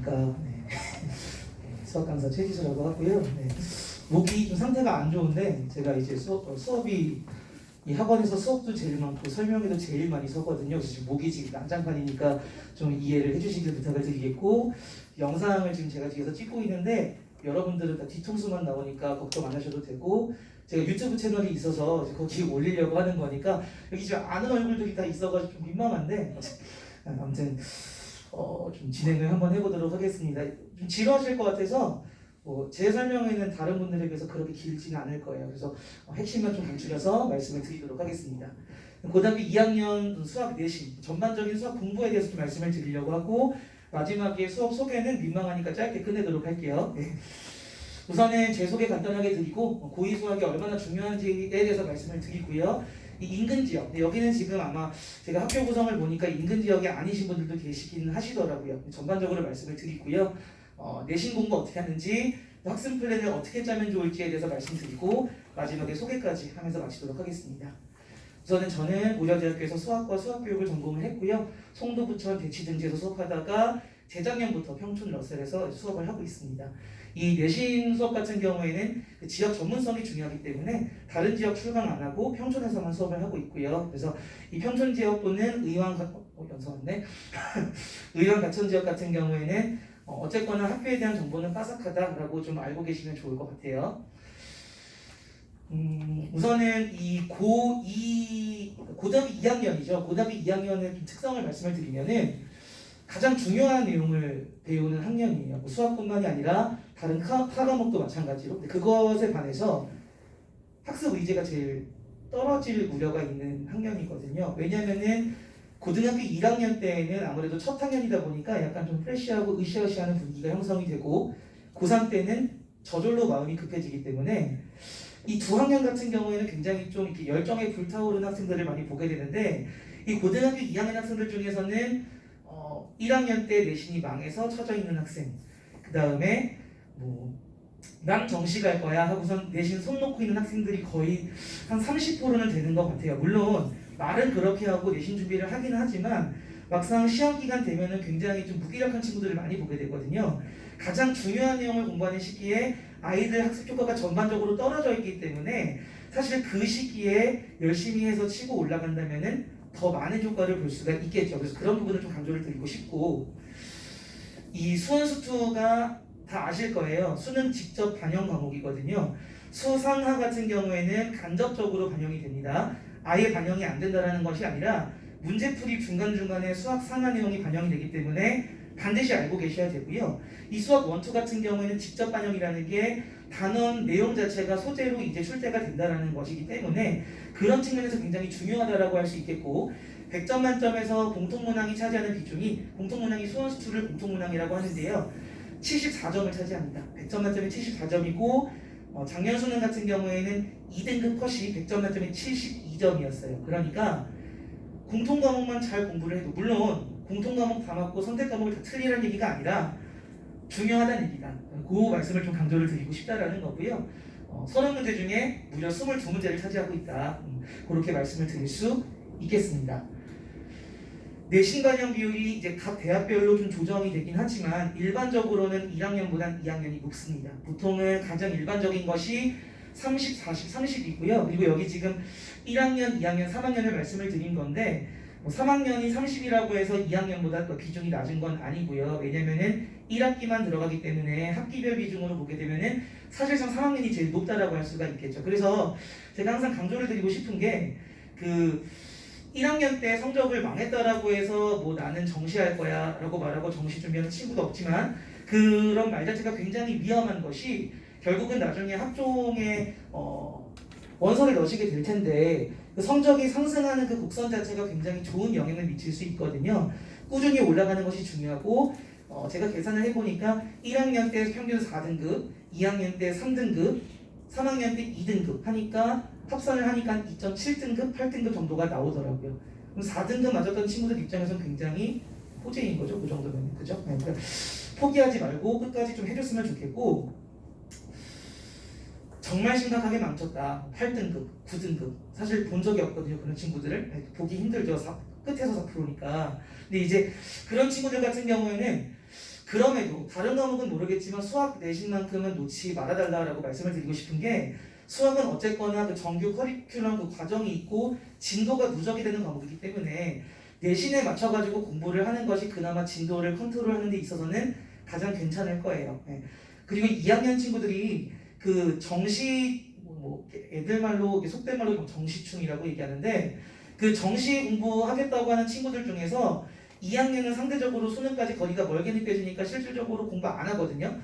안녕하십니까. 네. 수학 강사 최지수라고 하고요. 네. 목이 좀 상태가 안 좋은데 제가 이제 수업이 이 학원에서 수업도 제일 많고 설명회도 제일 많이 서거든요. 그래서 지금 목이 지금 난장판이니까 좀 이해를 해주시길 부탁을 드리겠고, 영상을 지금 제가 뒤에서 찍고 있는데 여러분들은 다 뒤통수만 나오니까 걱정 안 하셔도 되고, 제가 유튜브 채널이 있어서 거기에 올리려고 하는 거니까 여기 지금 아는 얼굴들이 다 있어가지고 좀 민망한데 아무튼 좀 진행을 한번 해보도록 하겠습니다. 좀 지루하실 것 같아서 제 설명회는 다른 분들에 비해서 그렇게 길지는 않을 거예요. 그래서 핵심만 좀 간추려서 말씀을 드리도록 하겠습니다. 고등학교 2학년 수학 내신 전반적인 수학 공부에 대해서 좀 말씀을 드리려고 하고, 마지막에 수업 소개는 민망하니까 짧게 끝내도록 할게요. 네. 우선은 제 소개 간단하게 드리고 고2 수학이 얼마나 중요한지에 대해서 말씀을 드리고요. 이 인근 지역, 여기는 지금 아마 제가 학교 구성을 보니까 인근 지역에 아니신 분들도 계시긴 하시더라고요. 전반적으로 말씀을 드리고요. 내신 공부 어떻게 하는지, 학습 플랜을 어떻게 짜면 좋을지에 대해서 말씀드리고 마지막에 소개까지 하면서 마치도록 하겠습니다. 우선은 저는 고려대학교에서 수학과 수학교육을 전공을 했고요. 송도, 부천, 대치 등지에서 수업하다가 재작년부터 평촌 러셀에서 수업을 하고 있습니다. 이 내신 수업 같은 경우에는 그 지역 전문성이 중요하기 때문에 다른 지역 출강 안 하고 평촌에서만 수업을 하고 있고요. 그래서 이 평촌 지역 또는 의왕 가천 지역 같은 경우에는 어쨌거나 학교에 대한 정보는 빠삭하다라고 좀 알고 계시면 좋을 것 같아요. 우선은 이 고등학교 2학년이죠. 고등학교 2학년의 좀 특성을 말씀을 드리면은 가장 중요한 내용을 배우는 학년이에요. 수학뿐만이 아니라 다른 타 과목도 마찬가지로. 그것에 반해서 학습 의지가 제일 떨어질 우려가 있는 학년이거든요. 왜냐면은 고등학교 1학년 때에는 아무래도 첫 학년이다 보니까 약간 좀 프레시하고 으쌰으쌰하는 분위기가 형성이 되고, 고3 때는 저절로 마음이 급해지기 때문에 이 두 학년 같은 경우에는 굉장히 좀 이렇게 열정에 불타오르는 학생들을 많이 보게 되는데, 이 고등학교 2학년 학생들 중에서는 1학년 때 내신이 망해서 처져 있는 학생, 그 다음에 난 정시 갈 거야 하고선 내신 손 놓고 있는 학생들이 거의 한 30%는 되는 것 같아요. 물론 말은 그렇게 하고 내신 준비를 하기는 하지만 막상 시험 기간 되면은 굉장히 좀 무기력한 친구들을 많이 보게 되거든요. 가장 중요한 내용을 공부하는 시기에 아이들 학습 효과가 전반적으로 떨어져 있기 때문에 사실 그 시기에 열심히 해서 치고 올라간다면은 더 많은 효과를 볼 수가 있겠죠. 그래서 그런 부분을 좀 강조를 드리고 싶고, 이 수원 수투가 다 아실 거예요. 수는 직접 반영 과목이거든요. 수상하 같은 경우에는 간접적으로 반영이 됩니다. 아예 반영이 안 된다는 것이 아니라 문제풀이 중간중간에 수학 상하 내용이 반영이 되기 때문에 반드시 알고 계셔야 되고요. 이 수학 원투 같은 경우에는 직접 반영이라는 게 단원 내용 자체가 소재로 이제 출제가 된다는 것이기 때문에 그런 측면에서 굉장히 중요하다라고 할 수 있겠고, 100점 만점에서 공통문항이 차지하는 비중이, 공통문항이 수원수투를 공통문항이라고 하는데요, 74점을 차지합니다. 100점 만점에 74점이고 작년 수능 같은 경우에는 2등급 컷이 100점 만점에 72점이었어요. 그러니까 공통 과목만 잘 공부를 해도, 물론 공통 과목 다 맞고 선택 과목을 다 틀리라는 얘기가 아니라 중요하다는 얘기다. 그 말씀을 좀 강조를 드리고 싶다라는 거고요. 30문제 중에 무려 22문제를 차지하고 있다. 그렇게 말씀을 드릴 수 있겠습니다. 내신 반영 비율이 이제 각 대학별로 좀 조정이 되긴 하지만 일반적으로는 1학년보단 2학년이 높습니다. 보통은 가장 일반적인 것이 30, 40, 30이고요. 그리고 여기 지금 1학년, 2학년, 3학년을 말씀을 드린 건데 3학년이 30이라고 해서 2학년보다 더 비중이 낮은 건 아니고요. 왜냐면은 1학기만 들어가기 때문에 학기별 비중으로 보게 되면은 사실상 3학년이 제일 높다라고 할 수가 있겠죠. 그래서 제가 항상 강조를 드리고 싶은 게 1학년 때 성적을 망했다라고 해서 나는 정시할 거야 라고 말하고 정시 준비하는 친구도 없지만, 그런 말 자체가 굉장히 위험한 것이 결국은 나중에 학종에 원서를 넣으시게 될 텐데 그 성적이 상승하는 그 곡선 자체가 굉장히 좋은 영향을 미칠 수 있거든요. 꾸준히 올라가는 것이 중요하고, 제가 계산을 해보니까 1학년 때 평균 4등급, 2학년 때 3등급, 3학년 때 2등급 하니까 합산을 하니까 2.7등급, 8등급 정도가 나오더라고요. 그럼 4등급 맞았던 친구들 입장에서는 굉장히 호재인 거죠. 그 정도면. 그죠? 그러니까 포기하지 말고 끝까지 좀 해줬으면 좋겠고, 정말 심각하게 망쳤다. 8등급, 9등급. 사실 본 적이 없거든요. 그런 친구들을. 보기 힘들죠. 끝에서 4%니까. 근데 이제 그런 친구들 같은 경우에는 그럼에도 다른 과목은 모르겠지만 수학 내신만큼은 놓지 말아달라고 말씀을 드리고 싶은 게 수학은 어쨌거나 그 정규 커리큘럼 그 과정이 있고 진도가 누적이 되는 과목이기 때문에 내신에 맞춰가지고 공부를 하는 것이 그나마 진도를 컨트롤하는 데 있어서는 가장 괜찮을 거예요. 네. 그리고 2학년 친구들이 그 정시 애들 말로 속된 말로 정시충이라고 얘기하는데 그 정시 공부하겠다고 하는 친구들 중에서 2학년은 상대적으로 수능까지 거리가 멀게 느껴지니까 실질적으로 공부 안 하거든요.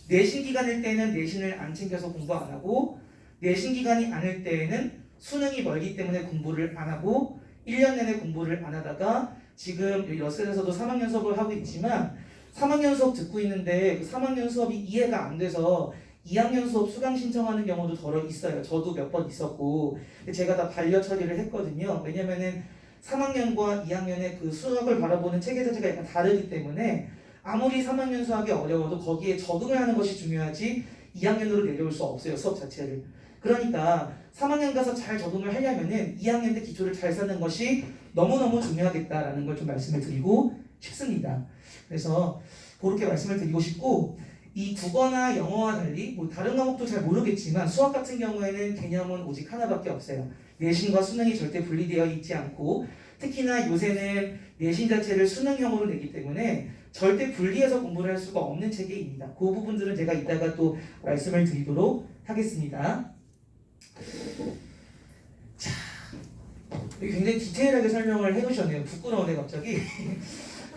내신 기간일 때는 내신을 안 챙겨서 공부 안 하고 내신 기간이 아닐 때에는 수능이 멀기 때문에 공부를 안 하고 1년 내내 공부를 안 하다가 지금 여기 러셀에서도 3학년 수업을 하고 있지만 3학년 수업 듣고 있는데 그 3학년 수업이 이해가 안 돼서 2학년 수업 수강 신청하는 경우도 더러 있어요. 저도 몇 번 있었고 제가 다 반려 처리를 했거든요. 왜냐면은 3학년과 2학년의 그 수학을 바라보는 체계 자체가 약간 다르기 때문에 아무리 3학년 수학이 어려워도 거기에 적응을 하는 것이 중요하지 2학년으로 내려올 수 없어요. 수업 자체를. 그러니까 3학년 가서 잘 적응을 하려면은 2학년 때 기초를 잘 쌓는 것이 너무너무 중요하겠다라는 걸 좀 말씀을 드리고 싶습니다. 그래서 그렇게 말씀을 드리고 싶고 이 국어나 영어와 달리 다른 과목도 잘 모르겠지만 수학 같은 경우에는 개념은 오직 하나밖에 없어요. 내신과 수능이 절대 분리되어 있지 않고 특히나 요새는 내신 자체를 수능형으로 내기 때문에 절대 분리해서 공부를 할 수가 없는 체계입니다. 그 부분들은 제가 이따가 또 말씀을 드리도록 하겠습니다. 자, 여기 굉장히 디테일하게 설명을 해놓으셨네요. 부끄러우네 갑자기.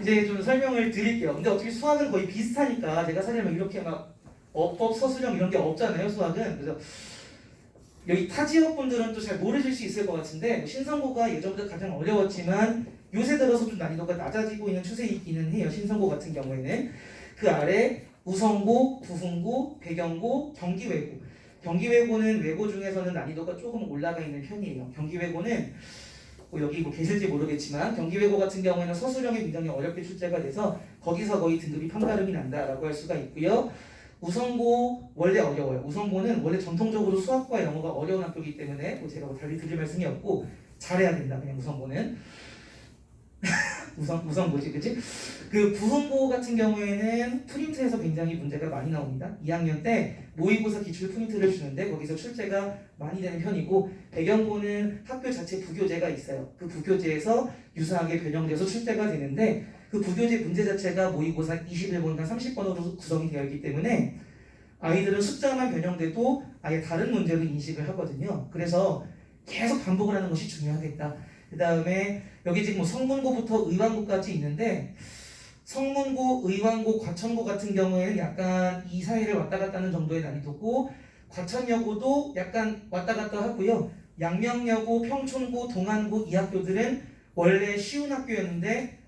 이제 좀 설명을 드릴게요. 근데 어차피 수학은 거의 비슷하니까 제가 사실 이렇게 막 어법, 서술형 이런 게 없잖아요. 수학은. 그래서 여기 타 지역 분들은 또 잘 모르실 수 있을 것 같은데 신성고가 예전부터 가장 어려웠지만 요새 들어서 좀 난이도가 낮아지고 있는 추세이기는 해요. 신성고 같은 경우에는 그 아래 우성고, 부흥고, 배경고, 경기외고. 경기외고는 외고 중에서는 난이도가 조금 올라가 있는 편이에요. 경기외고는 여기 계실지 모르겠지만 경기외고 같은 경우에는 서술형이 굉장히 어렵게 출제가 돼서 거기서 거의 등급이 판가름이 난다라고 할 수가 있고요. 우성고 원래 어려워요. 우성고는 원래 전통적으로 수학과 영어가 어려운 학교이기 때문에 제가 달리 드릴 말씀이 없고 잘해야 된다. 그냥 우성고는 우성고지, 그치? 그 부흥고 같은 경우에는 프린트에서 굉장히 문제가 많이 나옵니다. 2학년 때 모의고사 기출 프린트를 주는데 거기서 출제가 많이 되는 편이고 배경고는 학교 자체 부교재가 있어요. 그 부교재에서 유사하게 변형돼서 출제가 되는데 그 부교재 문제 자체가 모의고사 21번과 30번으로 구성이 되어 있기 때문에 아이들은 숫자만 변형돼도 아예 다른 문제로 인식을 하거든요. 그래서 계속 반복을 하는 것이 중요하겠다. 그 다음에 여기 지금 성문고부터 의왕고까지 있는데 성문고, 의왕고, 과천고 같은 경우에는 약간 이 사이를 왔다 갔다 하는 정도의 난이도고 과천여고도 약간 왔다 갔다 하고요. 양명여고, 평촌고, 동안고 이 학교들은 원래 쉬운 학교였는데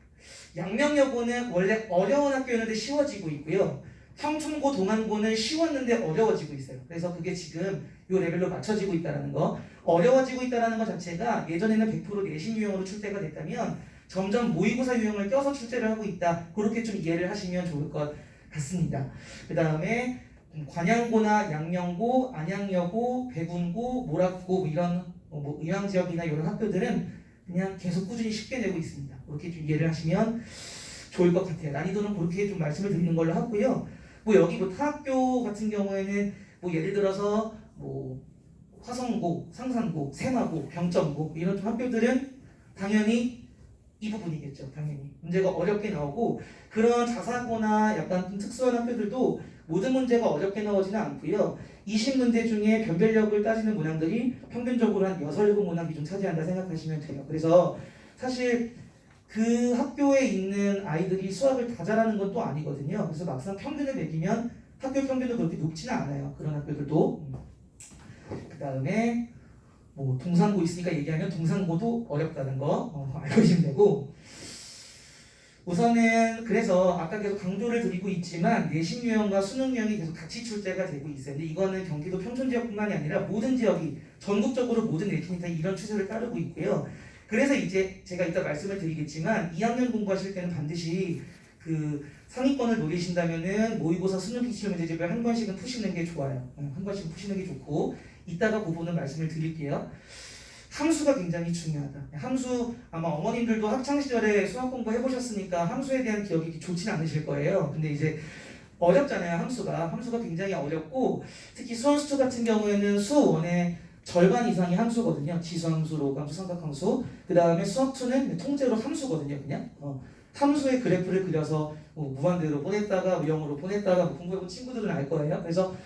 양명여고는 원래 어려운 학교였는데 쉬워지고 있고요. 평촌고, 동안고는 쉬웠는데 어려워지고 있어요. 그래서 그게 지금 이 레벨로 맞춰지고 있다는 거. 어려워지고 있다는 것 자체가 예전에는 100% 내신 유형으로 출제가 됐다면 점점 모의고사 유형을 껴서 출제를 하고 있다. 그렇게 좀 이해를 하시면 좋을 것 같습니다. 그 다음에 관양고나 양명고, 안양여고, 백운고, 모락고 이런 의왕지역이나 이런 학교들은 그냥 계속 꾸준히 쉽게 내고 있습니다. 그렇게 좀 이해를 하시면 좋을 것 같아요. 난이도는 그렇게 좀 말씀을 드리는 걸로 하고요. 여기 타학교 같은 경우에는 예를 들어서 화성고, 상산고, 세마고, 병점고 이런 좀 학교들은 당연히 이 부분이겠죠. 당연히 문제가 어렵게 나오고 그런 자사고나 약간 좀 특수한 학교들도 모든 문제가 어렵게 나오지는 않고요. 20문제 중에 변별력을 따지는 문항들이 평균적으로 한 6, 7문항 기준 차지한다 생각하시면 돼요. 그래서 사실 그 학교에 있는 아이들이 수학을 다 잘하는 건 또 아니거든요. 그래서 막상 평균을 매기면 학교 평균도 그렇게 높지는 않아요. 그런 학교들도. 그 다음에 동산고 있으니까 얘기하면 동산고도 어렵다는 거 알고 계시면 되고 우선은 그래서 아까 계속 강조를 드리고 있지만 내신 유형과 수능 유형이 계속 같이 출제가 되고 있어요. 근데 이거는 경기도 평촌 지역뿐만이 아니라 모든 지역이 전국적으로 모든 내신이 다 이런 추세를 따르고 있고요. 그래서 이제 제가 이따 말씀을 드리겠지만 2학년 공부하실 때는 반드시 그 상위권을 노리신다면은 모의고사 수능 기출 문제집을 한 권씩은 푸시는 게 좋아요. 한 권씩 푸시는 게 좋고 이따가 그 부분은 말씀을 드릴게요. 함수가 굉장히 중요하다. 함수 아마 어머님들도 학창 시절에 수학 공부 해보셨으니까 함수에 대한 기억이 좋진 않으실 거예요. 근데 이제 어렵잖아요. 함수가 굉장히 어렵고 특히 수원수투 같은 경우에는 수원의 절반 이상이 함수거든요. 지수함수, 로그함수, 삼각함수. 그 다음에 수학2는 통째로 함수거든요. 그냥 함수의 그래프를 그려서 뭐 무한대로 보냈다가 무형으로 보냈다가 뭐 공부해본 친구들은 알 거예요. 그래서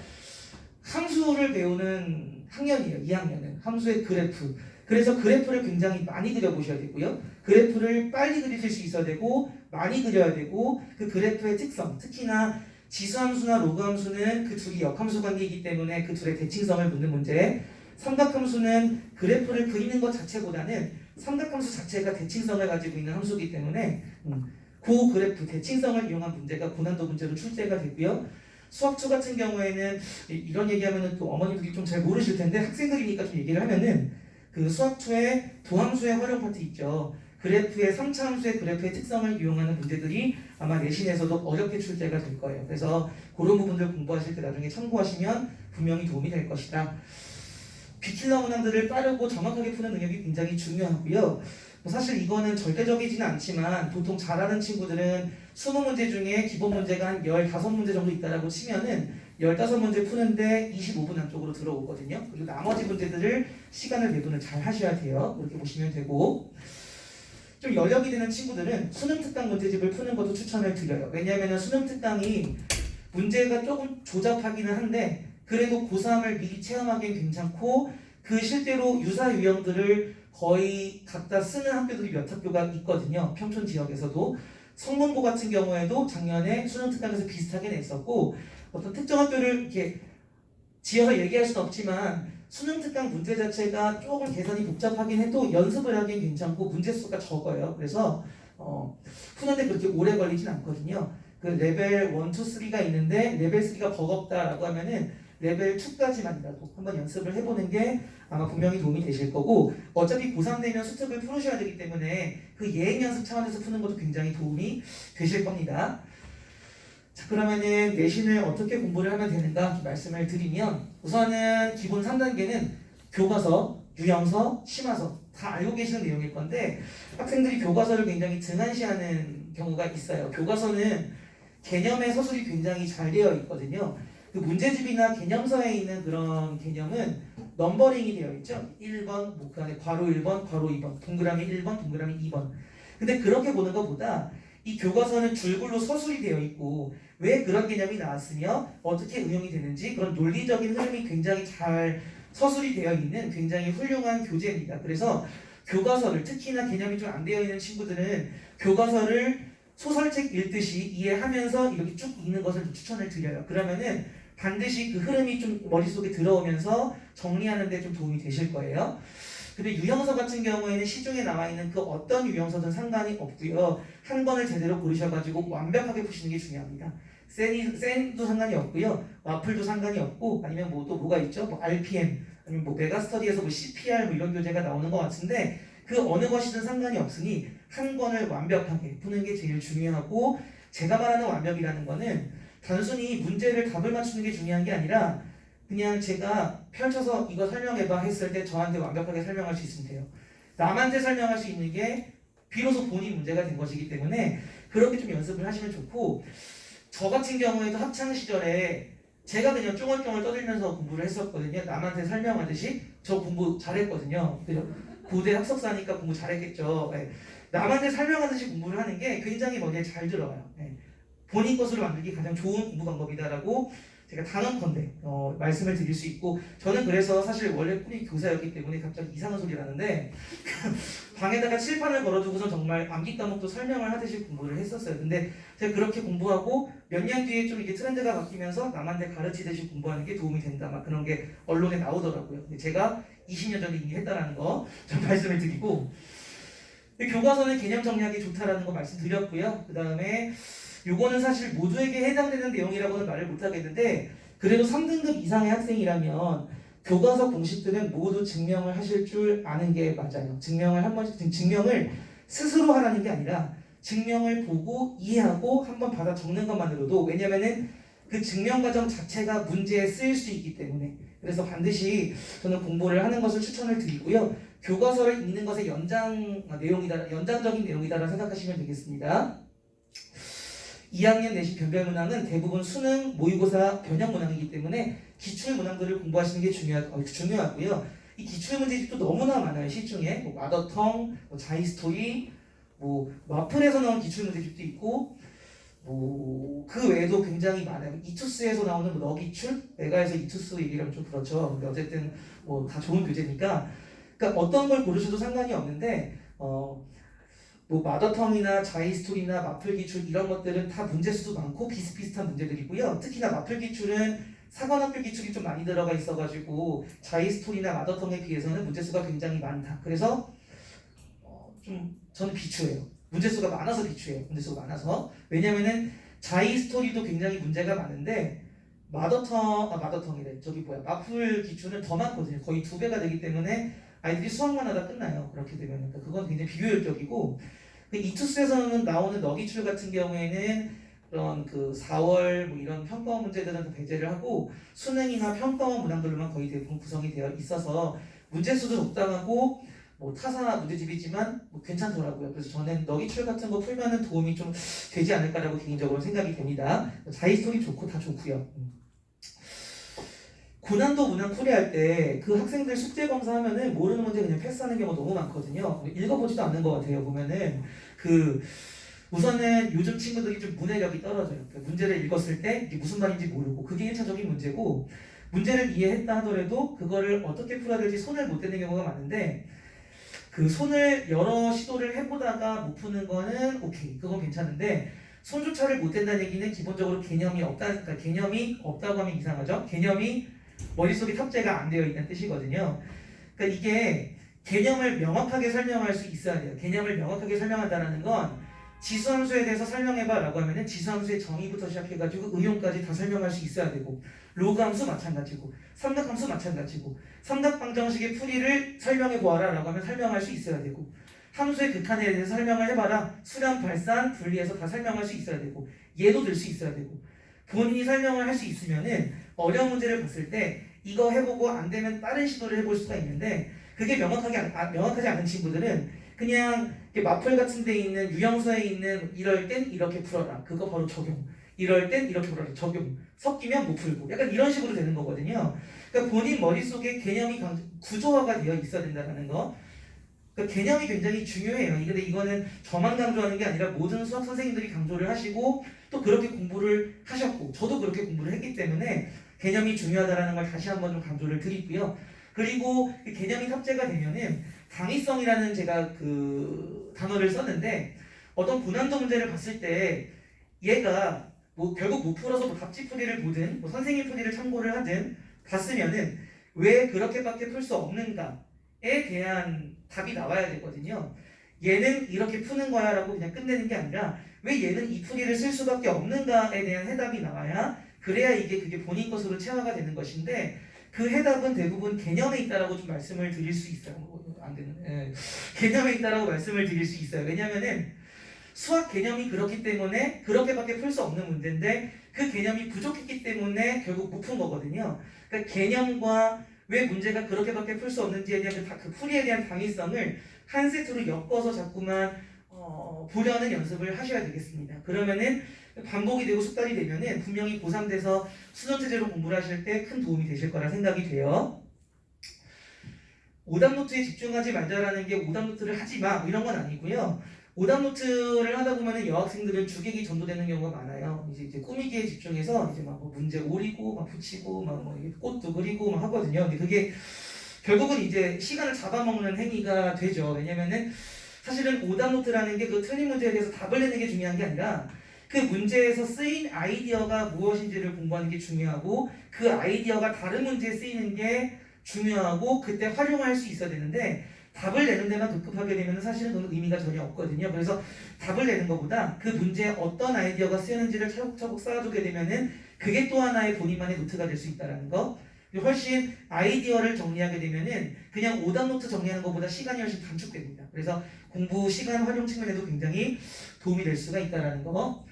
함수를 배우는 학년이에요. 2학년은 함수의 그래프. 그래서 그래프를 굉장히 많이 그려보셔야 되고요. 그래프를 빨리 그리실 수 있어야 되고 많이 그려야 되고 그 그래프의 특성, 특히나 지수함수나 로그함수는 그 둘이 역함수 관계이기 때문에 그 둘의 대칭성을 묻는 문제. 삼각함수는 그래프를 그리는 것 자체보다는 삼각함수 자체가 대칭성을 가지고 있는 함수이기 때문에 그 그래프 대칭성을 이용한 문제가 고난도 문제로 출제가 되고요. 수학2 같은 경우에는 이런 얘기하면은 또 어머님들이 좀 잘 모르실 텐데 학생들이니까 좀 얘기를 하면은 그 수학2의 도함수의 활용 파트 있죠. 그래프의 3차 함수의 그래프의 특성을 이용하는 문제들이 아마 내신에서도 어렵게 출제가 될 거예요. 그래서 그런 부분들 공부하실 때 나중에 참고하시면 분명히 도움이 될 것이다. 비킬러 문항들을 빠르고 정확하게 푸는 능력이 굉장히 중요하고요. 사실 이거는 절대적이지는 않지만 보통 잘하는 친구들은 20문제 중에 기본 문제가 한 15문제 정도 있다라고 치면은 15문제 푸는데 25분 안쪽으로 들어오거든요. 그리고 나머지 문제들을 시간을 배분을 잘 하셔야 돼요. 그렇게 보시면 되고 좀 여력이 되는 친구들은 수능 특강 문제집을 푸는 것도 추천을 드려요. 왜냐하면 수능 특강이 문제가 조금 조잡하기는 한데 그래도 고3을 미리 체험하기엔 괜찮고 그 실제로 유사 유형들을 거의 갖다 쓰는 학교들이 몇 학교가 있거든요. 평촌 지역에서도. 성문고 같은 경우에도 작년에 수능 특강에서 비슷하게 냈었고 어떤 특정 학교를 이렇게 지어서 얘기할 수는 없지만 수능 특강 문제 자체가 조금 계산이 복잡하긴 해도 연습을 하기엔 괜찮고 문제 수가 적어요. 그래서 푸는데 그렇게 오래 걸리진 않거든요. 그 레벨 1, 2, 3가 있는데 레벨 3가 버겁다라고 하면은 레벨 2까지만이라도 한번 연습을 해보는 게 아마 분명히 도움이 되실 거고 어차피 고3 되면 수특을 풀으셔야 되기 때문에 그 예행 연습 차원에서 푸는 것도 굉장히 도움이 되실 겁니다. 자, 그러면은 내신을 어떻게 공부를 하면 되는가 말씀을 드리면 우선은 기본 3단계는 교과서, 유형서, 심화서 다 알고 계시는 내용일 건데 학생들이 교과서를 굉장히 등한시하는 경우가 있어요. 교과서는 개념의 서술이 굉장히 잘 되어 있거든요. 그 문제집이나 개념서에 있는 그런 개념은 넘버링이 되어 있죠. 1번, 뭐 그 안에 괄호 1번, 괄호 2번, 동그라미 1번, 동그라미 2번. 근데 그렇게 보는 것보다 이 교과서는 줄글로 서술이 되어 있고 왜 그런 개념이 나왔으며 어떻게 응용이 되는지 그런 논리적인 흐름이 굉장히 잘 서술이 되어 있는 굉장히 훌륭한 교재입니다. 그래서 교과서를 특히나 개념이 좀 안 되어 있는 친구들은 교과서를 소설책 읽듯이 이해하면서 이렇게 쭉 읽는 것을 좀 추천을 드려요. 그러면은 반드시 그 흐름이 좀 머릿속에 들어오면서 정리하는 데 좀 도움이 되실 거예요. 근데 유형서 같은 경우에는 시중에 나와 있는 그 어떤 유형서든 상관이 없고요. 한 번을 제대로 고르셔가지고 완벽하게 푸시는 게 중요합니다. 센도 상관이 없고요. 와플도 상관이 없고 아니면 뭐 또 뭐가 있죠? 뭐 RPM 아니면 뭐 메가스터디에서 뭐 CPR 뭐 이런 교재가 나오는 것 같은데 그 어느 것이든 상관이 없으니 한 권을 완벽하게 푸는 게 제일 중요하고 제가 말하는 완벽이라는 거는 단순히 문제를 답을 맞추는 게 중요한 게 아니라 그냥 제가 펼쳐서 이거 설명해봐 했을 때 저한테 완벽하게 설명할 수 있으면 돼요. 남한테 설명할 수 있는 게 비로소 본인 문제가 된 것이기 때문에 그렇게 좀 연습을 하시면 좋고 저 같은 경우에도 학창 시절에 제가 그냥 쫑얼쫑얼 떠들면서 공부를 했었거든요. 남한테 설명하듯이 저 공부 잘했거든요. 그죠? 고대 학석사니까 공부 잘했겠죠. 네. 남한테 설명하듯이 공부를 하는 게 굉장히 머리에 잘 들어가요. 네. 본인 것으로 만들기 가장 좋은 공부 방법이다라고 제가 단언컨대 말씀을 드릴 수 있고 저는 그래서 사실 원래 꿈이 교사였기 때문에 갑자기 이상한 소리를 하는데 방에다가 칠판을 걸어두고서 정말 암기 과목도 설명을 하듯이 공부를 했었어요. 근데 제가 그렇게 공부하고 몇 년 뒤에 좀 이게 트렌드가 바뀌면서 남한테 가르치듯이 공부하는 게 도움이 된다 막 그런 게 언론에 나오더라고요. 근데 제가 20년 전에 이미 했다라는 거 좀 말씀을 드리고 교과서는 개념 정리하기 좋다라는 거 말씀드렸고요. 그 다음에 요거는 사실 모두에게 해당되는 내용이라고는 말을 못하겠는데 그래도 3등급 이상의 학생이라면 교과서 공식들은 모두 증명을 하실 줄 아는 게 맞아요. 증명을 한 번씩 증명을 스스로 하라는 게 아니라 증명을 보고 이해하고 한번 받아 적는 것만으로도 왜냐면은 그 증명 과정 자체가 문제에 쓰일 수 있기 때문에 그래서 반드시 저는 공부를 하는 것을 추천을 드리고요. 교과서를 읽는 것의 연장적인 내용이다라고 생각하시면 되겠습니다. 2학년 내신 변별문항은 대부분 수능, 모의고사, 변형문항이기 때문에 기출문항들을 공부하시는 게 중요하고요. 이 기출문제집도 너무나 많아요. 시중에 뭐 마더텅, 뭐 자이스토리, 뭐 마플에서 나온 기출문제집도 있고 뭐 그 외에도 굉장히 많아요. 이투스에서 나오는 뭐 너기출, 내가에서 이투스 얘기를 하면 좀 그렇죠. 근데 어쨌든 뭐 다 좋은 교재니까, 그러니까 어떤 걸 고르셔도 상관이 없는데 뭐 마더텅이나 자이스토리나 마플 기출 이런 것들은 다 문제수도 많고 비슷비슷한 문제들이고요. 특히나 마플 기출은 사관학교 기출이 좀 많이 들어가 있어가지고 자이스토리나 마더텅에 비해서는 문제수가 굉장히 많다. 그래서 좀 저는 비추해요. 문제수가 많아서 비추해요. 문제수가 많아서. 왜냐면은 자이스토리도 굉장히 문제가 많은데 마더텅이래. 저기 뭐야. 마플 기출은 더 많거든요. 거의 2배가 되기 때문에 아이들이 수학만 하다 끝나요. 그렇게 되면. 그러니까 그건 굉장히 비효율적이고, 이투스에서는 나오는 너기출 같은 경우에는 그런 그 4월 뭐 이런 평가원 문제들은 다 배제를 하고 수능이나 평가원 문항들로만 거의 대부분 구성이 되어 있어서 문제수도 적당하고 뭐 타사 문제집이지만 뭐 괜찮더라고요. 그래서 저는 너기출 같은 거 풀면은 도움이 좀 되지 않을까라고 개인적으로 생각이 됩니다. 자이스토리 좋고 다 좋고요. 고난도 문항 풀이할 때 그 학생들 숙제 검사하면은 모르는 문제 그냥 패스하는 경우가 너무 많거든요. 읽어보지도 않는 것 같아요. 보면은 우선은 요즘 친구들이 좀 문해력이 떨어져요. 그러니까 문제를 읽었을 때 이게 무슨 말인지 모르고 그게 1차적인 문제고, 문제를 이해했다 하더라도 그거를 어떻게 풀어야 될지 손을 못 대는 경우가 많은데, 그 손을 여러 시도를 해보다가 못 푸는 거는 오케이, 그건 괜찮은데 손조차를 못 댄다는 얘기는 기본적으로 개념이 없다니까, 그러니까 개념이 없다고 하면 이상하죠. 개념이 머릿속에 탑재가 안 되어 있다는 뜻이거든요. 그러니까 이게 개념을 명확하게 설명할 수 있어야 돼요. 개념을 명확하게 설명한다는 건 지수함수에 대해서 설명해봐 라고 하면은 지수함수의 정의부터 시작해가지고 응용까지 다 설명할 수 있어야 되고, 로그함수 마찬가지고, 삼각함수 마찬가지고, 삼각방정식의 풀이를 설명해보아라 라고 하면 설명할 수 있어야 되고, 함수의 극한에 대해서 설명을 해봐라, 수렴, 발산, 분리해서 다 설명할 수 있어야 되고, 예도 들 수 있어야 되고, 본인이 설명을 할 수 있으면은 어려운 문제를 봤을 때 이거 해보고 안 되면 다른 시도를 해볼 수가 있는데, 그게 명확하지 않은 친구들은 그냥 마플 같은 데 있는 유형서에 있는 이럴 땐 이렇게 풀어라, 그거 바로 적용, 이럴 땐 이렇게 풀어라, 적용, 섞이면 못 풀고, 약간 이런 식으로 되는 거거든요. 그러니까 본인 머릿속에 개념이 구조화가 되어 있어야 된다는 거. 그러니까 개념이 굉장히 중요해요. 근데 이거는 저만 강조하는 게 아니라 모든 수학 선생님들이 강조를 하시고 또 그렇게 공부를 하셨고 저도 그렇게 공부를 했기 때문에 개념이 중요하다는 걸 다시 한번 좀 강조를 드리고요. 그리고 그 개념이 탑재가 되면은 당위성이라는 제가 그 단어를 썼는데, 어떤 고난도 문제를 봤을 때 얘가 뭐 결국 못 풀어서 뭐 답지풀이를 보든 뭐 선생님 풀이를 참고를 하든 봤으면은 왜 그렇게밖에 풀 수 없는가에 대한 답이 나와야 되거든요. 얘는 이렇게 푸는 거야 라고 그냥 끝내는 게 아니라 왜 얘는 이 풀이를 쓸 수밖에 없는가에 대한 해답이 나와야, 그래야 그게 본인 것으로 체화가 되는 것인데, 그 해답은 대부분 개념에 있다라고 좀 말씀을 드릴 수 있어요. 안 되는. 개념에 있다라고 말씀을 드릴 수 있어요. 왜냐면은 수학 개념이 그렇기 때문에 그렇게밖에 풀 수 없는 문제인데 그 개념이 부족했기 때문에 결국 못 푼 거거든요. 그러니까 개념과 왜 문제가 그렇게밖에 풀 수 없는지에 대한 그 풀이에 대한 당위성을 한 세트로 엮어서 자꾸만 보려는 연습을 하셔야 되겠습니다. 그러면은 반복이 되고 숙달이 되면은 분명히 고3돼서 수전체제로 공부를 하실 때 큰 도움이 되실 거라 생각이 돼요. 오답노트에 집중하지 말자라는 게 오답노트를 하지 마 뭐 이런 건 아니고요. 오답노트를 하다 보면은 여학생들은 주객이 전도되는 경우가 많아요. 이제 꾸미기에 집중해서 이제 막 뭐 문제 오리고 막 붙이고 막 뭐 꽃도 그리고 막 하거든요. 근데 그게 결국은 이제 시간을 잡아먹는 행위가 되죠. 왜냐면은 사실은 오답노트라는 게 그 틀린 문제에 대해서 답을 내는 게 중요한 게 아니라 그 문제에서 쓰인 아이디어가 무엇인지를 공부하는 게 중요하고, 그 아이디어가 다른 문제에 쓰이는 게 중요하고 그때 활용할 수 있어야 되는데, 답을 내는 데만 급급하게 되면 사실은 그건 의미가 전혀 없거든요. 그래서 답을 내는 것보다 그 문제에 어떤 아이디어가 쓰였는지를 차곡차곡 쌓아두게 되면은 그게 또 하나의 본인만의 노트가 될 수 있다는 거. 훨씬 아이디어를 정리하게 되면은 그냥 오답노트 정리하는 것보다 시간이 훨씬 단축됩니다. 그래서 공부 시간 활용 측면에도 굉장히 도움이 될 수가 있다는 거.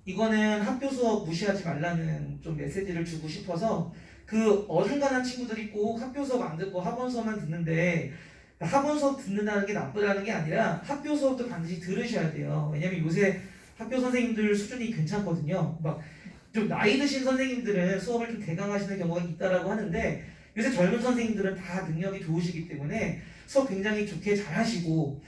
이거는 학교 수업 무시하지 말라는 좀 메시지를 주고 싶어서, 그 어중간한 친구들이 꼭 학교 수업 안 듣고 학원 수업만 듣는데 학원 수업 듣는다는 게 나쁘다는 게 아니라 학교 수업도 반드시 들으셔야 돼요. 왜냐면 요새 학교 선생님들 수준이 괜찮거든요. 막 좀 나이 드신 선생님들은 수업을 좀 대강하시는 경우가 있다라고 하는데 요새 젊은 선생님들은 다 능력이 좋으시기 때문에 수업 굉장히 좋게 잘 하시고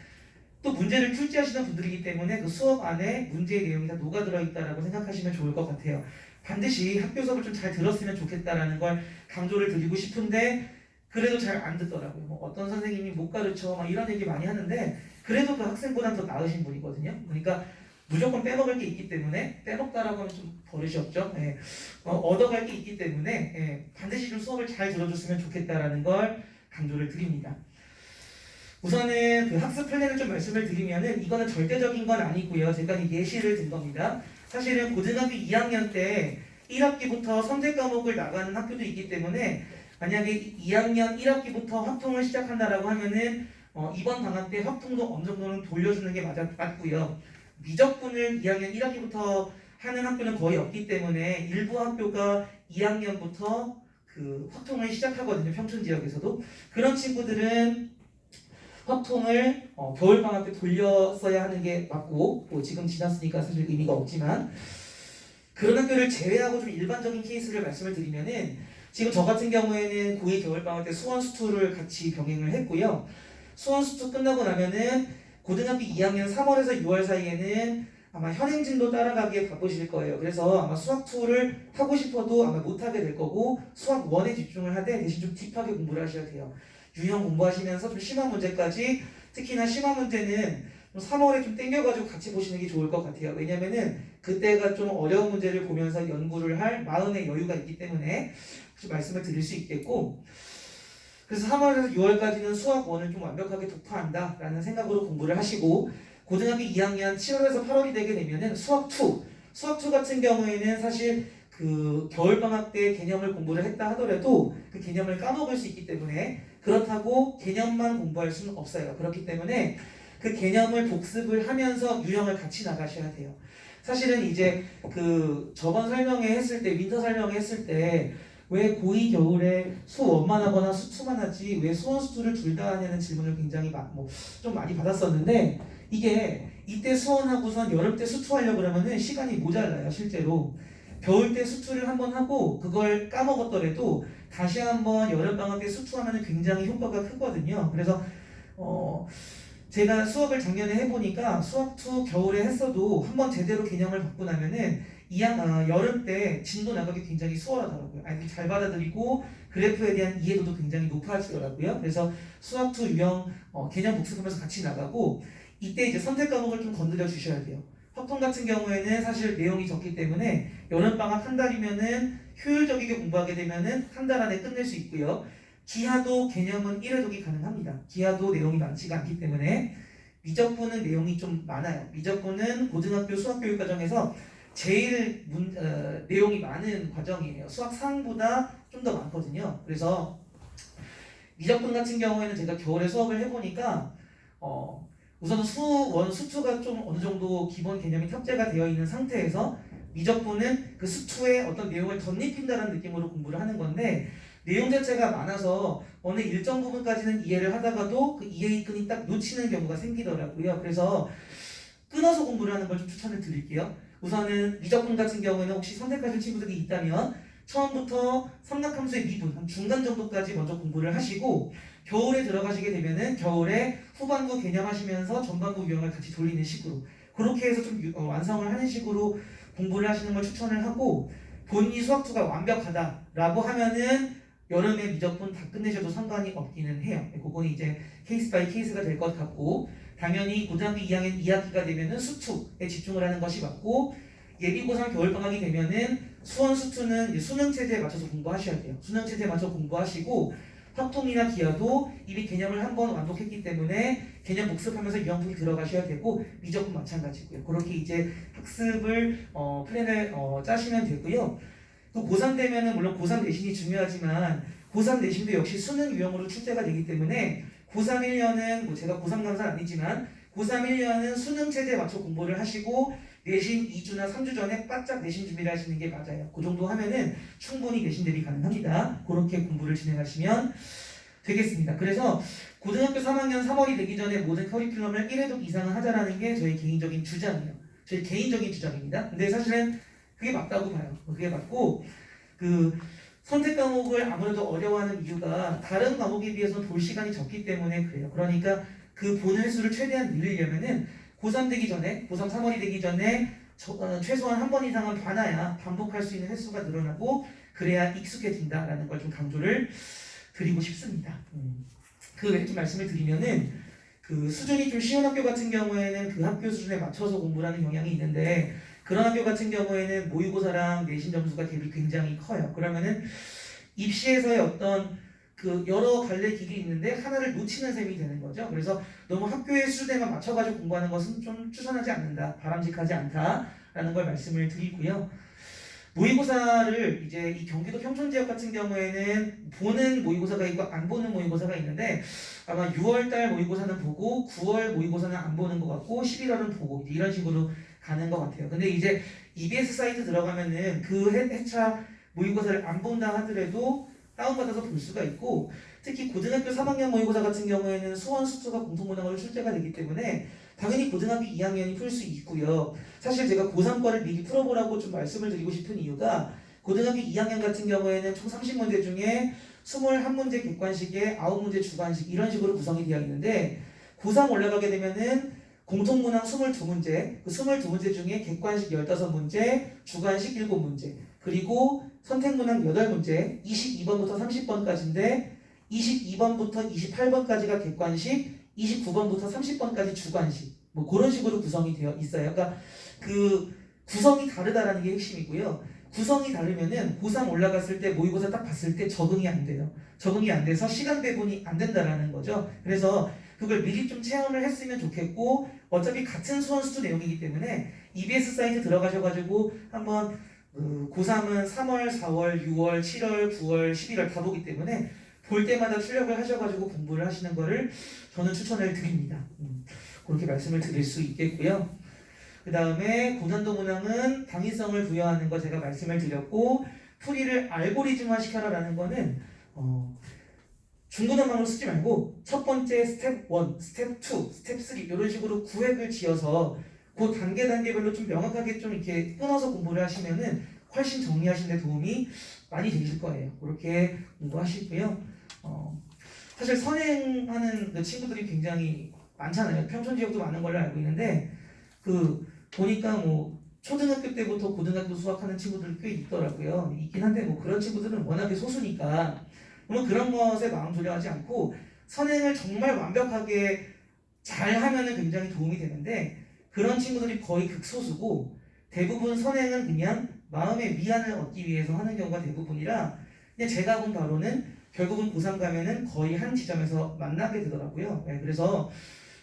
또 문제를 출제하시는 분들이기 때문에 그 수업 안에 문제의 내용이 다 녹아들어 있다라고 생각하시면 좋을 것 같아요. 반드시 학교 수업을 좀 잘 들었으면 좋겠다라는 걸 강조를 드리고 싶은데 그래도 잘 안 듣더라고요. 뭐 어떤 선생님이 못 가르쳐 막 이런 얘기 많이 하는데 그래도 그 학생보다는 더 나으신 분이거든요. 그러니까 무조건 빼먹을 게 있기 때문에 빼먹다라고 하면 좀 버릇이 없죠. 예. 얻어갈 게 있기 때문에 반드시 좀 수업을 잘 들어줬으면 좋겠다라는 걸 강조를 드립니다. 우선은 그 학습 플랜을 좀 말씀을 드리면은 이거는 절대적인 건 아니고요. 제가 예시를 든 겁니다. 사실은 고등학교 2학년 때 1학기부터 선택 과목을 나가는 학교도 있기 때문에 만약에 2학년 1학기부터 확통을 시작한다라고 하면은 이번 방학 때 확통도 어느 정도는 돌려주는 게 맞고요. 미적분을 2학년 1학기부터 하는 학교는 거의 없기 때문에 일부 학교가 2학년부터 그 확통을 시작하거든요. 평촌 지역에서도. 그런 친구들은 확통을 겨울방학 때 돌렸어야 하는 게 맞고 뭐 지금 지났으니까 사실 의미가 없지만 그런 학교를 제외하고 좀 일반적인 케이스를 말씀을 드리면은 지금 저 같은 경우에는 고2 겨울방학 때 수원 수투를 같이 병행을 했고요. 수원 수투 끝나고 나면은 고등학교 2학년 3월에서 6월 사이에는 아마 현행진도 따라가기에 바쁘실 거예요. 그래서 아마 수학 2를 하고 싶어도 아마 못하게 될 거고 수학 1에 집중을 하되 대신 좀 딥하게 공부를 하셔야 돼요. 유형 공부하시면서 좀 심한 문제까지 특히나 심한 문제는 3월에 좀 땡겨가지고 같이 보시는 게 좋을 것 같아요. 왜냐면은 그때가 좀 어려운 문제를 보면서 연구를 할 마음의 여유가 있기 때문에 말씀을 드릴 수 있겠고 그래서 3월에서 6월까지는 수학 1을 좀 완벽하게 독파한다라는 생각으로 공부를 하시고 고등학교 2학년 7월에서 8월이 되게 되면은 수학 2 같은 경우에는 사실 그 겨울방학 때 개념을 공부를 했다 하더라도 그 개념을 까먹을 수 있기 때문에 그렇다고 개념만 공부할 수는 없어요. 그렇기 때문에 그 개념을 복습을 하면서 유형을 같이 나가셔야 돼요. 사실은 이제 그 저번 설명회 했을 때 윈터 설명회 했을 때 왜 고2 겨울에 수1만 하거나 수2만 하지 왜 수원 수투를 둘 다 하냐는 질문을 굉장히 좀 많이 받았었는데 이게 이때 수원하고선 여름 때 수투 하려고 그러면은 시간이 모자라요. 실제로 겨울 때 수투를 한번 하고 그걸 까먹었더라도 다시 한번 여름방학 때 수투하면 굉장히 효과가 크거든요. 그래서 제가 수업을 작년에 해보니까 수학 2 겨울에 했어도 한번 제대로 개념을 받고 나면은 여름 때 진도 나가기 굉장히 수월하더라고요. 아이들이 잘 받아들이고 그래프에 대한 이해도도 굉장히 높아지더라고요. 그래서 수학 2 유형 개념 복습하면서 같이 나가고 이때 이제 선택 과목을 좀 건드려 주셔야 돼요. 확통 같은 경우에는 사실 내용이 적기 때문에 여름방학 한 달이면은 효율적이게 공부하게 되면은 한 달 안에 끝낼 수 있고요. 기하도 개념은 1회독이 가능합니다. 기하도 내용이 많지가 않기 때문에 미적분은 내용이 좀 많아요. 미적분은 고등학교 수학교육과정에서 제일 내용이 많은 과정이에요. 수학 4항보다 좀 더 많거든요. 그래서 미적분 같은 경우에는 제가 겨울에 수업을 해보니까 우선 수1, 수2가 좀 어느 정도 기본 개념이 탑재가 되어 있는 상태에서 미적분은 그 수2의 어떤 내용을 덧입힌다는 느낌으로 공부를 하는 건데 내용 자체가 많아서 어느 일정 부분까지는 이해를 하다가도 그 이해의 끈이 딱 놓치는 경우가 생기더라고요. 그래서 끊어서 공부를 하는 걸 좀 추천을 드릴게요. 우선은 미적분 같은 경우에는 혹시 선택하실 친구들이 있다면 처음부터 삼각함수의 미분, 한 중간 정도까지 먼저 공부를 하시고 겨울에 들어가시게 되면은 겨울에 후반부 개념 하시면서 전반부 유형을 같이 돌리는 식으로 그렇게 해서 좀 완성을 하는 식으로 공부를 하시는 걸 추천을 하고 본인이 수학2가 완벽하다라고 하면은 여름에 미적분 다 끝내셔도 상관이 없기는 해요. 그건 이제 케이스 바이 케이스가 될 것 같고 당연히 고등학교 2학년 2학기가 되면은 수2에 집중을 하는 것이 맞고 예비고3 겨울방학이 되면은 수원 수2는 수능 체제에 맞춰서 공부하셔야 돼요. 수능 체제에 맞춰서 공부하시고 확통이나 기하도 이미 개념을 한번 완독했기 때문에 개념 복습하면서 유형풀이 들어가셔야 되고 미적분 마찬가지고요. 그렇게 이제 학습을 플랜을 짜시면 되고요. 또 고3 되면은 물론 고3 내신이 중요하지만 고3 내신도 역시 수능 유형으로 출제가 되기 때문에 고3 1년은 뭐 제가 고3 강사는 아니지만 고3 1년은 수능 체제에 맞춰 공부를 하시고 내신 2주나 3주 전에 바짝 내신 준비를 하시는 게 맞아요. 그 정도 하면은 충분히 내신 대비 가능합니다. 그렇게 공부를 진행하시면 되겠습니다. 그래서 고등학교 3학년 3월이 되기 전에 모든 커리큘럼을 1회독 이상은 하자라는 게 저희 개인적인 주장이에요. 저희 개인적인 주장입니다. 근데 사실은 그게 맞다고 봐요. 그게 맞고 그 선택 과목을 아무래도 어려워하는 이유가 다른 과목에 비해서 볼 시간이 적기 때문에 그래요. 그러니까 그 보는 횟수를 최대한 늘리려면은 고3 되기 전에 고3 3월이 되기 전에 최소한 한 번 이상은 봐놔야 반복할 수 있는 횟수가 늘어나고 그래야 익숙해진다라는 걸 좀 강조를 드리고 싶습니다. 그 외에 좀 말씀을 드리면은 그 수준이 좀 쉬운 학교 같은 경우에는 그 학교 수준에 맞춰서 공부를 하는 경향이 있는데 그런 학교 같은 경우에는 모의고사랑 내신 점수가 갭이 굉장히 커요. 그러면은 입시에서의 어떤 그 여러 갈래 길이 있는데 하나를 놓치는 셈이 되는 거죠. 그래서 너무 학교의 수준에만 맞춰가지고 공부하는 것은 좀 추천하지 않는다, 바람직하지 않다라는 걸 말씀을 드리고요. 모의고사를 이제 이 경기도 평촌 지역 같은 경우에는 보는 모의고사가 있고 안 보는 모의고사가 있는데 아마 6월달 모의고사는 보고 9월 모의고사는 안 보는 것 같고 11월은 보고 이런 식으로 가는 것 같아요. 근데 이제 EBS 사이트 들어가면은 그 회차 모의고사를 안 본다 하더라도 다운받아서 볼 수가 있고 특히 고등학교 3학년 모의고사 같은 경우에는 수원 수투가 공통문항으로 출제가 되기 때문에 당연히 고등학교 2학년이 풀 수 있고요. 사실 제가 고3 거를 미리 풀어보라고 좀 말씀을 드리고 싶은 이유가 고등학교 2학년 같은 경우에는 총 30문제 중에 21문제 객관식에 9문제 주관식 이런 식으로 구성이 되어 있는데 고3 올라가게 되면은 공통문항 22문제, 그 22문제 중에 객관식 15문제, 주관식 7문제, 그리고 선택문항 8문제, 22번부터 30번까지인데 22번부터 28번까지가 객관식, 29번부터 30번까지 주관식 뭐 그런 식으로 구성이 되어 있어요. 그러니까 그 구성이 다르다라는 게 핵심이고요. 구성이 다르면은 고3 올라갔을 때 모의고사 딱 봤을 때 적응이 안 돼요. 적응이 안 돼서 시간 배분이 안 된다라는 거죠. 그래서 그걸 미리 좀 체험을 했으면 좋겠고 어차피 같은 수원 수투 내용이기 때문에 EBS 사이트 들어가셔가지고 한번 고3은 3월, 4월, 6월, 7월, 9월, 11월 다 보기 때문에 볼 때마다 출력을 하셔가지고 공부를 하시는 거를 저는 추천을 드립니다. 그렇게 말씀을 드릴 수 있겠고요. 그 다음에 고난도 문항은 당위성을 부여하는 거 제가 말씀을 드렸고 풀이를 알고리즘화 시켜라라는 거는 중구난방으로 쓰지 말고 첫 번째 스텝 1, 스텝 2, 스텝 3 이런 식으로 구획을 지어서 그 단계별로 좀 명확하게 좀 이렇게 끊어서 공부를 하시면은 훨씬 정리하시는 데 도움이 많이 되실 거예요. 그렇게 공부하시고요. 사실 선행하는 그 친구들이 굉장히 많잖아요. 평촌 지역도 많은 걸로 알고 있는데 그 보니까 뭐 초등학교 때부터 고등학교 수학하는 친구들 꽤 있더라고요. 있긴 한데 뭐 그런 친구들은 워낙에 소수니까 그러면 그런 것에 마음 졸여하지 않고 선행을 정말 완벽하게 잘 하면은 굉장히 도움이 되는데 그런 친구들이 거의 극소수고 대부분 선행은 그냥 마음의 위안을 얻기 위해서 하는 경우가 대부분이라 그냥 제가 본 바로는 결국은 고3 가면은 거의 한 지점에서 만나게 되더라고요. 네, 그래서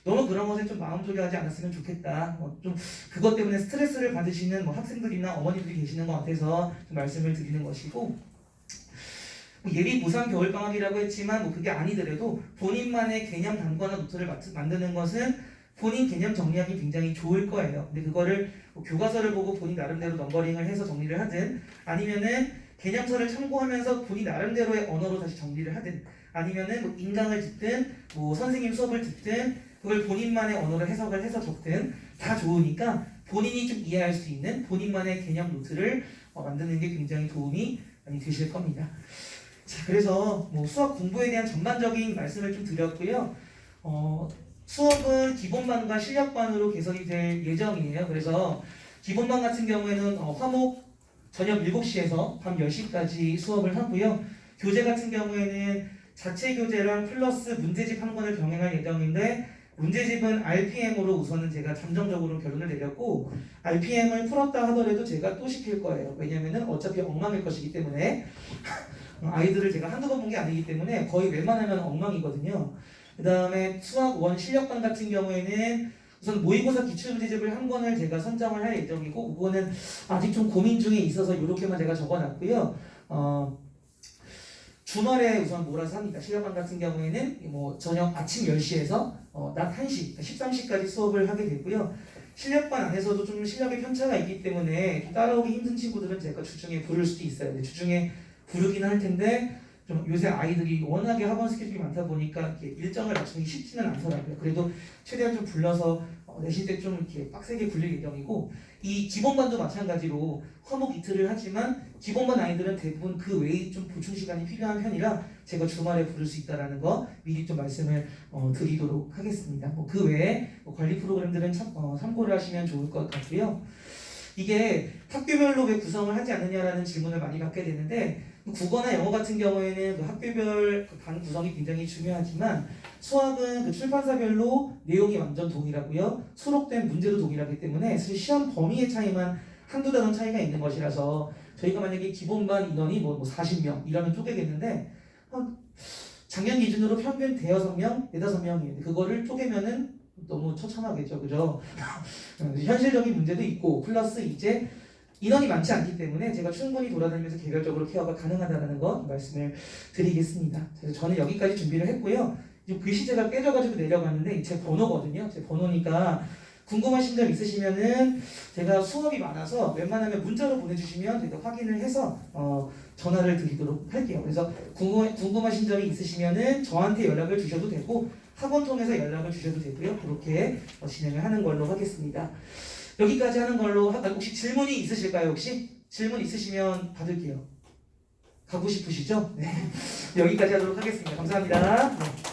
너무 그런 것에 좀 마음 졸여하지 않았으면 좋겠다. 좀 그것 때문에 스트레스를 받으시는 뭐 학생들이나 어머니들이 계시는 것 같아서 좀 말씀을 드리는 것이고 뭐 예비 고3 겨울방학이라고 했지만 뭐 그게 아니더라도 본인만의 개념 단거나 노트를 만드는 것은 본인 개념 정리하기 굉장히 좋을 거예요. 근데 그거를 뭐 교과서를 보고 본인 나름대로 넘버링을 해서 정리를 하든 아니면은 개념서를 참고하면서 본인 나름대로의 언어로 다시 정리를 하든 아니면은 뭐 인강을 듣든 뭐 선생님 수업을 듣든 그걸 본인만의 언어로 해석을 해서 적든 다 좋으니까 본인이 좀 이해할 수 있는 본인만의 개념 노트를 만드는 게 굉장히 도움이 많이 되실 겁니다. 자, 그래서 뭐 수학 공부에 대한 전반적인 말씀을 좀 드렸고요. 수업은 기본반과 실력반으로 개설이 될 예정이에요. 그래서 기본반 같은 경우에는 화목 저녁 7시에서 밤 10시까지 수업을 하고요. 교재 같은 경우에는 자체 교재랑 플러스 문제집 한 권을 병행할 예정인데 문제집은 RPM으로 우선은 제가 잠정적으로 결론을 내렸고 RPM을 풀었다 하더라도 제가 또 시킬 거예요. 왜냐면은 어차피 엉망일 것이기 때문에 아이들을 제가 한두 번 본 게 아니기 때문에 거의 웬만하면 엉망이거든요. 그 다음에 수학 원 실력반 같은 경우에는 우선 모의고사 기출문제집을 한 권을 제가 선정을 할 예정이고 그거는 아직 좀 고민 중에 있어서 이렇게만 제가 적어놨고요. 주말에 우선 몰아서 합니다. 실력반 같은 경우에는 뭐 저녁 아침 10시에서 낮 1시, 13시까지 수업을 하게 되고요. 실력반 안에서도 좀 실력의 편차가 있기 때문에 따라오기 힘든 친구들은 제가 주중에 부를 수도 있어요. 주중에 부르긴 할 텐데 좀 요새 아이들이 워낙에 학원 스케줄이 많다 보니까 이렇게 일정을 맞추기 쉽지는 않더라고요. 그래도 최대한 좀 불러서 내실 때 좀 이렇게 빡세게 굴릴 예정이고, 이 기본반도 마찬가지로 과목 이틀을 하지만 기본반 아이들은 대부분 그 외에 좀 보충 시간이 필요한 편이라 제가 주말에 부를 수 있다라는 거 미리 좀 말씀을 드리도록 하겠습니다. 그 외에 관리 프로그램들은 참고를 하시면 좋을 것 같고요. 이게 학교별로 왜 구성을 하지 않느냐라는 질문을 많이 받게 되는데, 국어나 영어 같은 경우에는 그 학교별 반 구성이 굉장히 중요하지만 수학은 그 출판사별로 내용이 완전 동일하고요. 수록된 문제도 동일하기 때문에 사실 시험 범위의 차이만 한두 단원 차이가 있는 것이라서 저희가 만약에 기본반 인원이 뭐 40명 이러면 쪼개겠는데 작년 기준으로 평균 대여섯 명, 네다섯 명이에요. 그거를 쪼개면은 너무 처참하겠죠, 그죠? 현실적인 문제도 있고 플러스 이제 인원이 많지 않기 때문에 제가 충분히 돌아다니면서 개별적으로 케어가 가능하다는 거 말씀을 드리겠습니다. 그래서 저는 여기까지 준비를 했고요. 지금 글씨체가 깨져가지고 내려가는데 제 번호거든요. 제 번호니까 궁금하신 점 있으시면은 제가 수업이 많아서 웬만하면 문자로 보내주시면 제가 확인을 해서 전화를 드리도록 할게요. 그래서 궁금하신 점이 있으시면은 저한테 연락을 주셔도 되고 학원 통해서 연락을 주셔도 되고요. 그렇게 진행을 하는 걸로 하겠습니다. 여기까지 하는 걸로 혹시 질문이 있으실까요? 혹시 질문 있으시면 받을게요. 가고 싶으시죠? 네. 여기까지 하도록 하겠습니다. 감사합니다. 네.